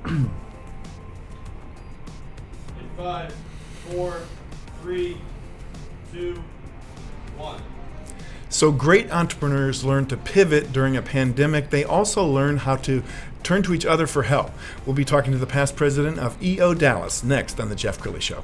In 5, 4, 3, 2, 1. So great entrepreneurs learn to pivot during a pandemic. They also learn how to turn to each other for help. We'll be talking to the past president of EO Dallas next on The Jeff Crilley Show.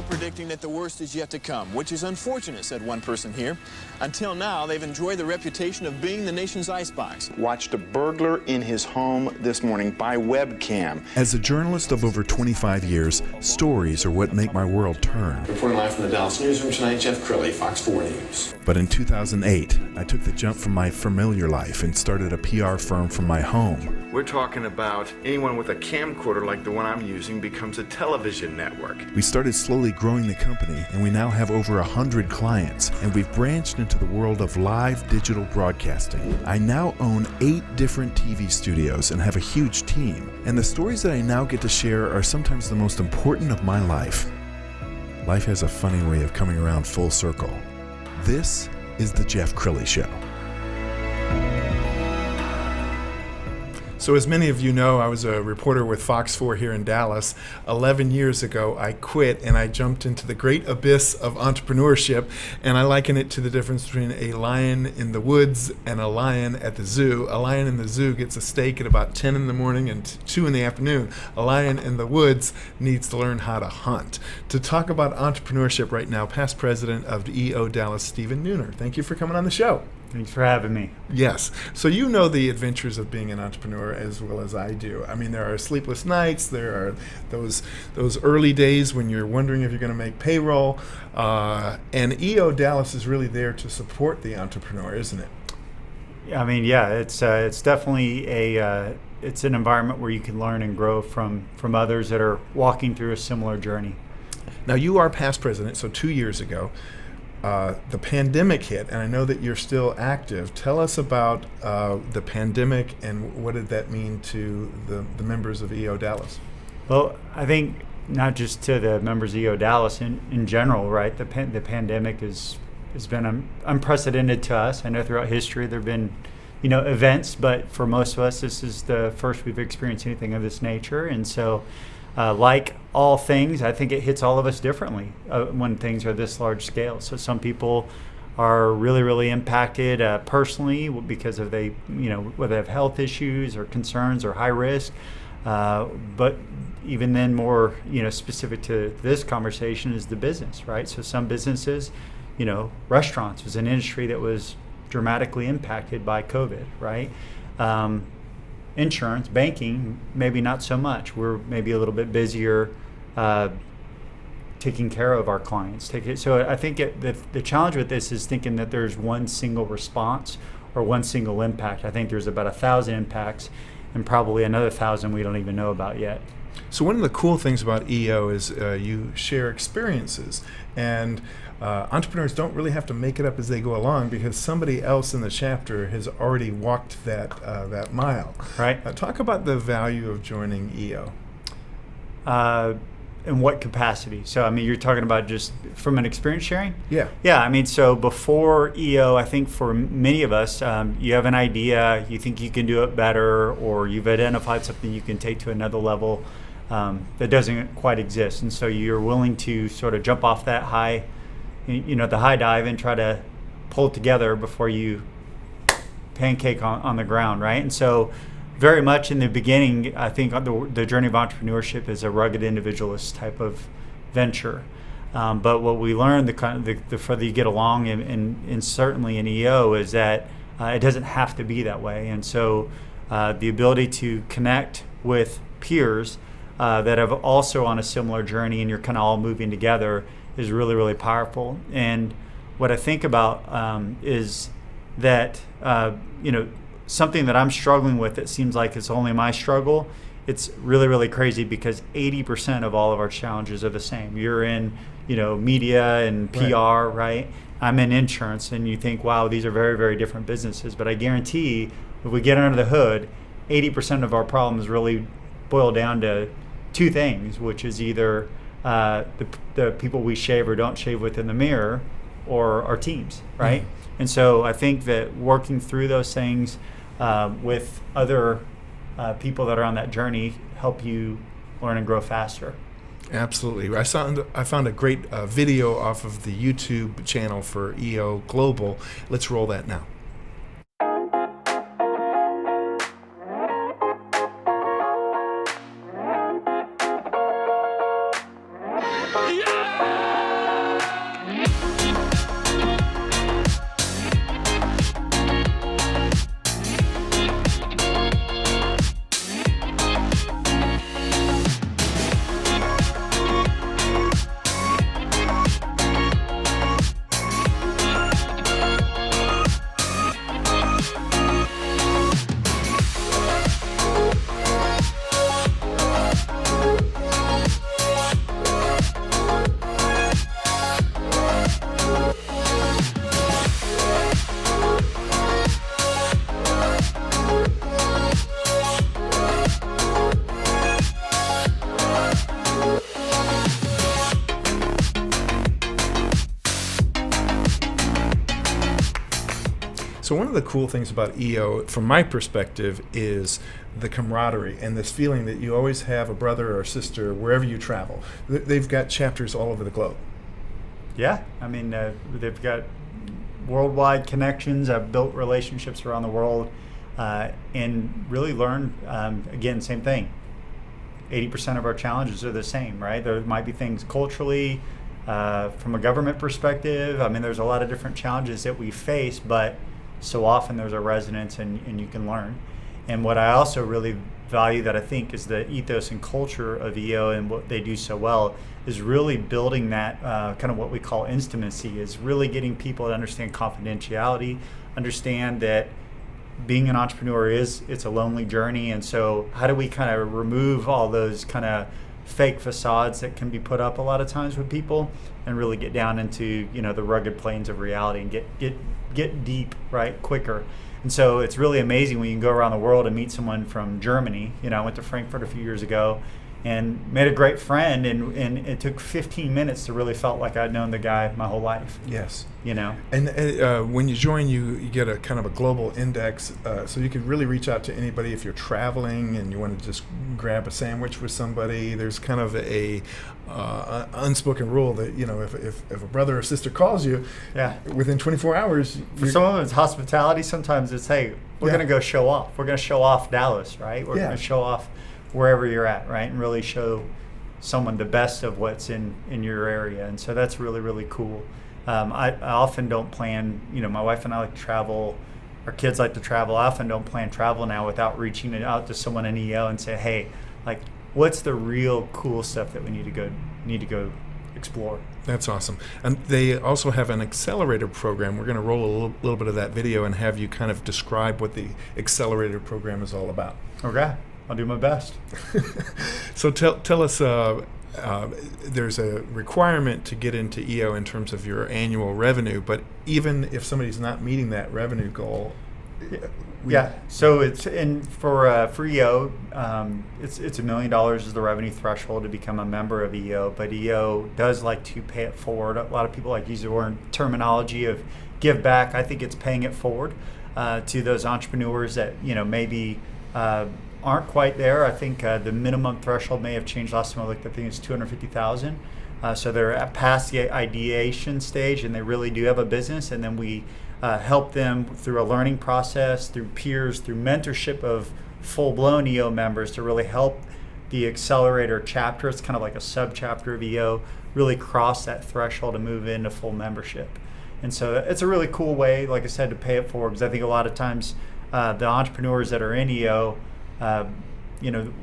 Predicting that the worst is yet to come, which is unfortunate, said one person here. Until now, they've enjoyed the reputation of being the nation's icebox. Watched a burglar in his home this morning by webcam. As a journalist of over 25 years, stories are what make my world turn. Reporting live from the Dallas newsroom tonight, Jeff Crilley, Fox 4 News. But in 2008, I took the jump from my familiar life and started a PR firm from my home. We're talking about anyone with a camcorder like the one I'm using becomes a television network. We started slowly growing the company, and we now have over 100 clients, and we've branched into the world of live digital broadcasting. I now own 8 different TV studios and have a huge team, and the stories that I now get to share are sometimes the most important of my life. Life has a funny way of coming around full circle. This is The Jeff Crilley Show. So as many of you know, I was a reporter with Fox 4 here in Dallas. 11 years ago, I quit and I jumped into the great abyss of entrepreneurship, and I liken it to the difference between a lion in the woods and a lion at the zoo. A lion in the zoo gets a steak at about 10 in the morning and 2 in the afternoon. A lion in the woods needs to learn how to hunt. To talk about entrepreneurship right now, past president of EO Dallas, Steven Neuner. Thank you for coming on the show. Thanks for having me. Yes. So you know the adventures of being an entrepreneur as well as I do. I mean, there are sleepless nights. There are those early days when you're wondering if you're going to make payroll. And EO Dallas is really there to support the entrepreneur, isn't it? I mean, yeah, it's definitely it's an environment where you can learn and grow from others that are walking through a similar journey. Now, you are past president, so 2 years ago. The pandemic hit, and I know that you're still active. Tell us about the pandemic and what did that mean to the members of EO Dallas? Well, I think not just to the members of EO Dallas in general, right? The pandemic has been unprecedented to us. I know throughout history there have been, events, but for most of us, this is the first we've experienced anything of this nature, and so. Like all things, I think it hits all of us differently when things are this large scale. So some people are really, really impacted personally because of whether they have health issues or concerns or high risk. But even then, more specific to this conversation is the business, right? So some businesses, restaurants was an industry that was dramatically impacted by COVID, right? Insurance, banking, maybe not so much. We're maybe a little bit busier taking care of our clients. So I think the challenge with this is thinking that there's one single response or one single impact. I think there's about 1,000 impacts and probably another 1,000 we don't even know about yet. So one of the cool things about EO is you share experiences, and entrepreneurs don't really have to make it up as they go along because somebody else in the chapter has already walked that mile. Right. Talk about the value of joining EO. In what capacity? So, I mean, you're talking about just from an experience sharing? Yeah. Yeah, I mean, so before EO, I think for many of us, you have an idea, you think you can do it better, or you've identified something you can take to another level that doesn't quite exist. And so you're willing to sort of jump off that high, the high dive and try to pull it together before you pancake on the ground, right? And so very much in the beginning, I think the journey of entrepreneurship is a rugged individualist type of venture. But what we learned, the further you get along, and certainly in EO, is that it doesn't have to be that way. And so the ability to connect with peers that have also on a similar journey and you're kind of all moving together is really, really powerful. And what I think about is that, something that I'm struggling with, it seems like it's only my struggle. It's really, really crazy because 80% of all of our challenges are the same. You're in, media and PR, right? I'm in insurance, and you think, wow, these are very, very different businesses. But I guarantee if we get under the hood, 80% of our problems really boil down to two things, which is either the people we shave or don't shave with in the mirror, or our teams, right? And so I think that working through those things with other people that are on that journey help you learn and grow faster. Absolutely. I found a great video off of the YouTube channel for EO Global. Let's roll that now. So one of the cool things about EO, from my perspective, is the camaraderie and this feeling that you always have a brother or sister wherever you travel. They've got chapters all over the globe. Yeah, I mean, they've got worldwide connections. I've built relationships around the world and really learned, again, same thing. 80% of our challenges are the same, right? There might be things culturally, from a government perspective. I mean, there's a lot of different challenges that we face, but so often there's a resonance and you can learn. And what I also really value that I think is the ethos and culture of EO and what they do so well is really building that kind of what we call intimacy, is really getting people to understand confidentiality, understand that being an entrepreneur it's a lonely journey. And so how do we kind of remove all those kind of fake facades that can be put up a lot of times with people and really get down into, you know, the rugged plains of reality and get deep, right, quicker. And so it's really amazing when you can go around the world and meet someone from Germany. You know, I went to Frankfurt a few years ago and made a great friend, and it took 15 minutes to really felt like I'd known the guy my whole life. Yes. You know? And when you join, you get a kind of a global index, so you can really reach out to anybody if you're traveling and you want to just grab a sandwich with somebody. There's kind of a unspoken rule that, you know, if a brother or sister calls you, within 24 hours. For some of it's hospitality. Sometimes it's, hey, we're going to go show off. We're going to show off Dallas, right? We're going to show off wherever you're at, right? And really show someone the best of what's in your area. And so that's really, really cool. I often don't plan, you know, my wife and I like to travel, our kids like to travel. I often don't plan travel now without reaching out to someone in EO and say, hey, like, what's the real cool stuff that we need to go explore? That's awesome. And they also have an Accelerator program. We're going to roll a little bit of that video and have you kind of describe what the Accelerator program is all about. Okay. I'll do my best. So tell us, there's a requirement to get into EO in terms of your annual revenue, but even if somebody's not meeting that revenue goal, so it's for EO, it's $1 million is the revenue threshold to become a member of EO, but EO does like to pay it forward. A lot of people like to use the word terminology of give back. I think it's paying it forward to those entrepreneurs that, you know, maybe aren't quite there. I think the minimum threshold may have changed last time I looked. I think it's 250,000. So they're past the ideation stage and they really do have a business. And then we help them through a learning process, through peers, through mentorship of full-blown EO members to really help the Accelerator chapter. It's kind of like a sub-chapter of EO, really cross that threshold and move into full membership. And so it's a really cool way, like I said, to pay it forward, because I think a lot of times the entrepreneurs that are in EO, you know,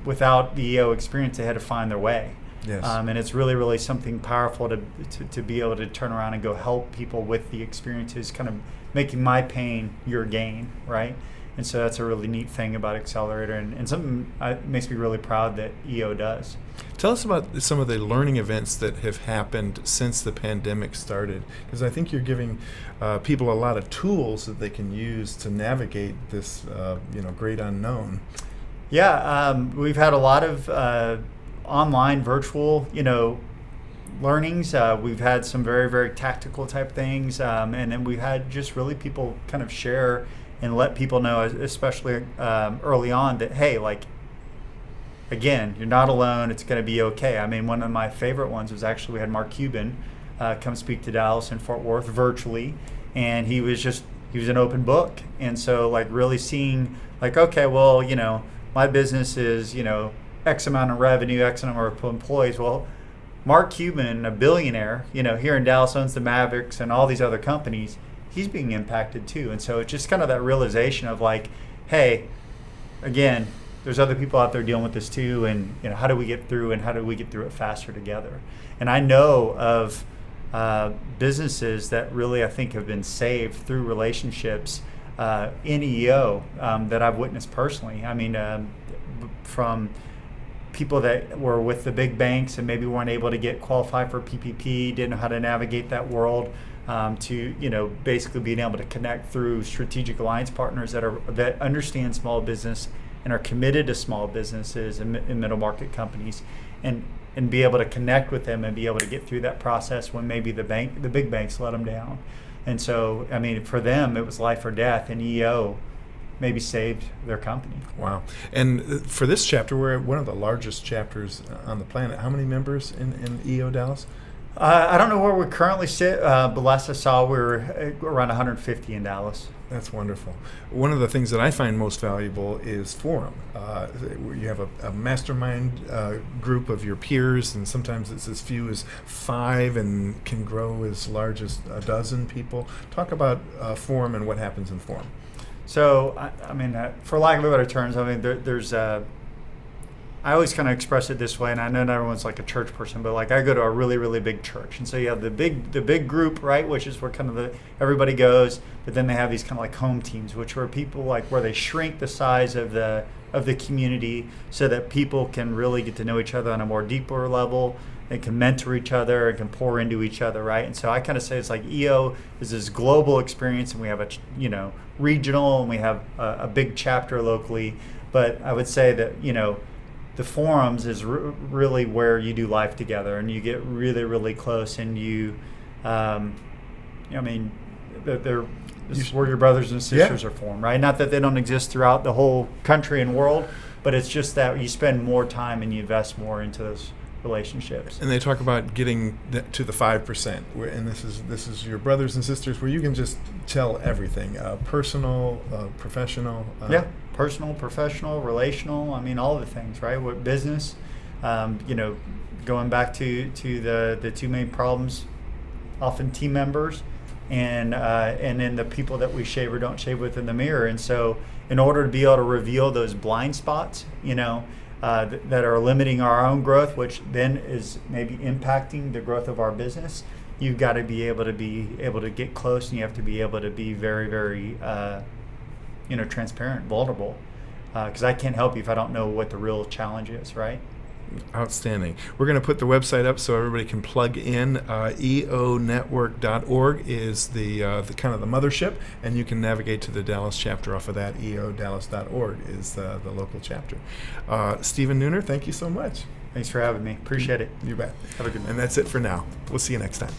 without the EO experience, they had to find their way. Yes. And it's really, really something powerful to be able to turn around and go help people with the experiences, kind of making my pain your gain, right? And so that's a really neat thing about Accelerator, and something makes me really proud that EO does. Tell us about some of the learning events that have happened since the pandemic started, because I think you're giving people a lot of tools that they can use to navigate this, great unknown. Yeah, we've had a lot of online, virtual, learnings. We've had some very, very tactical type things, and then we've had just really people kind of share and let people know, especially early on, that hey, like, again, you're not alone. It's going to be okay. I mean, one of my favorite ones was actually we had Mark Cuban come speak to Dallas and Fort Worth virtually, and he was an open book. And so, like, really seeing, like, okay, well, you know, my business is, you know, X amount of revenue, X number of employees. Well, Mark Cuban, a billionaire, you know, here in Dallas, owns the Mavericks and all these other companies. He's being impacted too. And so it's just kind of that realization of like, hey, again, there's other people out there dealing with this too, and you know, how do we get through, and how do we get through it faster together? And I know of businesses that really, I think, have been saved through relationships in EO that I've witnessed personally. I mean, from people that were with the big banks and maybe weren't able to get qualified for PPP, didn't know how to navigate that world, to, you know, basically being able to connect through strategic alliance partners that understand small business and are committed to small businesses and middle market companies, and be able to connect with them and be able to get through that process when maybe the big banks let them down. And so, I mean, for them, it was life or death, and EO maybe saved their company. Wow. And for this chapter, we're one of the largest chapters on the planet. How many members in EO Dallas? I don't know where we currently sit, but last I saw, we were around 150 in Dallas. That's wonderful. One of the things that I find most valuable is Forum. You have a mastermind group of your peers, and sometimes it's as few as 5 and can grow as large as a dozen people. Talk about Forum and what happens in Forum. So, I mean, for lack of better terms, I mean, there's I always kind of express it this way, and I know not everyone's like a church person, but like I go to a really, really big church, and so you have the big group, right, which is where kind of everybody goes, but then they have these kind of like home teams, which are people like where they shrink the size of the community so that people can really get to know each other on a more deeper level. They can mentor each other and can pour into each other, right? And so I kind of say it's like EO is this global experience, and we have a regional, and we have a big chapter locally. But I would say that the forums is really where you do life together, and you get really, really close, and this is where your brothers and sisters are formed, right? Not that they don't exist throughout the whole country and world, but it's just that you spend more time and you invest more into those relationships. And they talk about getting to the 5%, and this is your brothers and sisters where you can just tell everything, personal, professional. Personal, professional, relational. I mean, all the things, right? What business, going back to the two main problems, often team members, and then the people that we shave or don't shave with in the mirror. And so, in order to be able to reveal those blind spots, that are limiting our own growth, which then is maybe impacting the growth of our business, you've got to be able to get close, and you have to be able to be very, very transparent, vulnerable, because I can't help you if I don't know what the real challenge is, right? Outstanding. We're going to put the website up so everybody can plug in. eonetwork.org is the kind of the mothership, and you can navigate to the Dallas chapter off of that. eodallas.org is the local chapter. Steven Neuner, thank you so much. Thanks for having me. Appreciate it. You bet. Have a good one. And that's it for now. We'll see you next time.